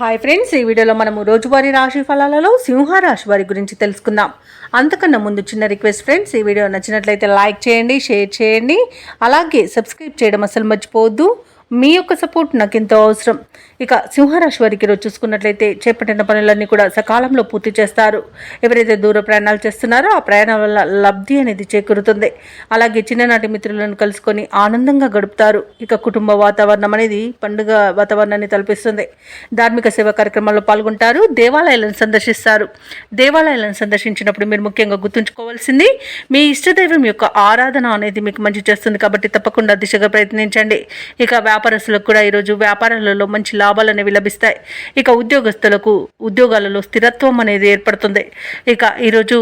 Hi friends, ఈ వీడియోలో మనము రోజువారీ రాశి ఫలాలలో సింహరాశి వారి గురించి తెలుసుకుందాం. అంతకన్నా ముందు చిన్న రిక్వెస్ట్ ఫ్రెండ్స్, ఈ వీడియో నచ్చినట్లయితే లైక్ చేయండి, షేర్ చేయండి, అలాగే సబ్స్క్రైబ్ చేయడం అసలు మర్చిపోవద్దు. మీ యొక్క సపోర్ట్ నాకు ఎంతో అవసరం. ఇక సింహరాశి వారికి ఈరోజు చూసుకున్నట్లయితే చేపట్టిన పనులన్నీ కూడా సకాలంలో పూర్తి చేస్తారు. ఎవరైతే దూర ప్రయాణాలు చేస్తున్నారో ఆ ప్రయాణాల వల్ల లబ్ధి అనేది చేకూరుతుంది. అలాగే చిన్ననాటి మిత్రులను కలుసుకొని ఆనందంగా గడుపుతారు. ఇక కుటుంబ వాతావరణం అనేది పండుగ వాతావరణాన్ని తలపిస్తుంది. ధార్మిక సేవా కార్యక్రమాల్లో పాల్గొంటారు. దేవాలయాలను సందర్శిస్తారు. దేవాలయాలను సందర్శించినప్పుడు మీరు ముఖ్యంగా గుర్తుంచుకోవాల్సింది మీ ఇష్టదైవం యొక్క ఆరాధన అనేది మీకు మంచి చేస్తుంది. కాబట్టి తప్పకుండా దిశగా ప్రయత్నించండి. ఇక వ్యాపారస్తులకు కూడా ఈరోజు వ్యాపారాలలో మంచి లాభాలు అనేవి లభిస్తాయి. ఇక ఉద్యోగస్తులకు ఉద్యోగాలలో స్థిరత్వం అనేది ఏర్పడుతుంది. ఇక ఈరోజు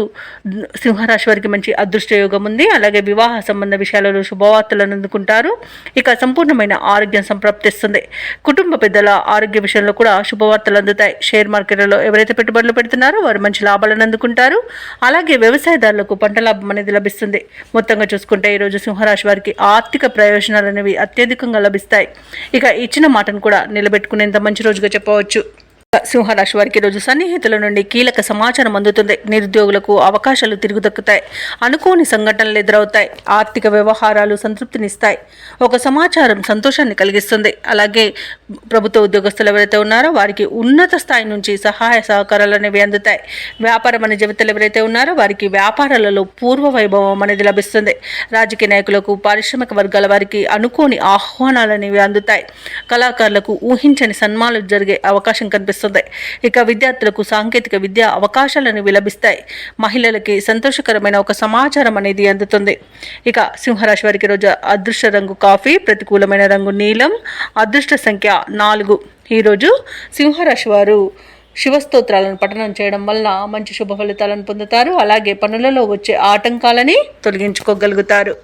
సింహరాశి వారికి మంచి అదృష్ట యోగం ఉంది. అలాగే వివాహ సంబంధ విషయాలలో శుభవార్తలను అందుకుంటారు. ఇక సంపూర్ణమైన ఆరోగ్యం సంప్రాప్తిస్తుంది. కుటుంబ పెద్దల ఆరోగ్య విషయంలో కూడా శుభవార్తలు అందుతాయి. షేర్ మార్కెట్లలో ఎవరైతే పెట్టుబడులు పెడుతున్నారో వారు మంచి లాభాలను అందుకుంటారు. అలాగే వ్యవసాయదారులకు పంట లాభం అనేది లభిస్తుంది. మొత్తంగా చూసుకుంటే ఈరోజు సింహరాశి వారికి ఆర్థిక ప్రయోజనాలు అనేవి అత్యధికంగా లభిస్తాయి. ఇక ఇచ్చిన మాటను కూడా నిలబెట్టుకునేంత మంచి రోజుగా చెప్పవచ్చు. సింహరాశి వారికి రోజు సన్నిహితుల నుండి కీలక సమాచారం అందుతుంది. నిరుద్యోగులకు అవకాశాలు తిరుగు దక్కుతాయి. అనుకోని సంఘటనలు ఎదురవుతాయి. ఆర్థిక వ్యవహారాలు సంతృప్తినిస్తాయి. ఒక సమాచారం సంతోషాన్ని కలిగిస్తుంది. అలాగే ప్రభుత్వ ఉద్యోగస్తులు ఎవరైతే ఉన్నారో వారికి ఉన్నత స్థాయి నుంచి సహాయ సహకారాలు అనేవి అందుతాయి. వ్యాపారం అనే జీవితాలు ఎవరైతే ఉన్నారో వారికి వ్యాపారాలలో పూర్వ వైభవం అనేది లభిస్తుంది. రాజకీయ నాయకులకు, పారిశ్రామిక వర్గాల వారికి అనుకోని ఆహ్వానాలు అనేవి అందుతాయి. కళాకారులకు ఊహించని సన్మానాలు జరిగే అవకాశం కనిపిస్తుంది. ఇక విద్యార్థులకు సాంకేతిక విద్యా అవకాశాలను లభిస్తాయి. మహిళలకి సంతోషకరమైన ఒక సమాచారం అనేది అందుతుంది. ఇక సింహరాశి వారికి రోజు అదృష్ట రంగు కాఫీ, ప్రతికూలమైన రంగు నీలం, అదృష్ట సంఖ్య 4. ఈరోజు సింహరాశి వారు శివస్తోత్రాలను పఠనం చేయడం వల్ల మంచి శుభ ఫలితాలను పొందుతారు. అలాగే పనులలో వచ్చే ఆటంకాలని తొలగించుకోగలుగుతారు.